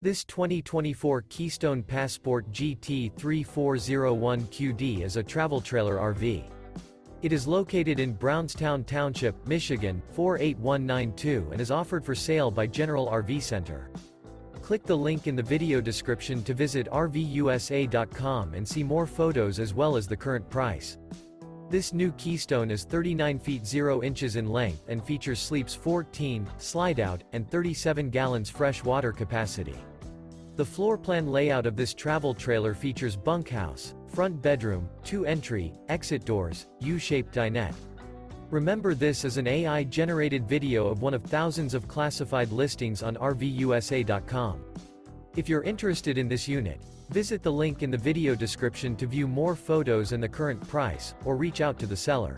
This 2024 Keystone Passport GT 3401QD is a travel trailer RV. It is located in Brownstown Township, Michigan, 48192 and is offered for sale by General RV Center. Click the link in the video description to visit RVUSA.com and see more photos as well as the current price. This new Keystone is 39 feet 0 inches in length and features sleeps 14, Slideout, and 37 gallons fresh water capacity. The floor plan layout of this travel trailer features bunkhouse, front bedroom, 2 entry, exit doors, U-shaped dinette. Remember, this is an AI-generated video of one of thousands of classified listings on RVUSA.com. If you're interested in this unit, visit the link in the video description to view more photos and the current price, or reach out to the seller.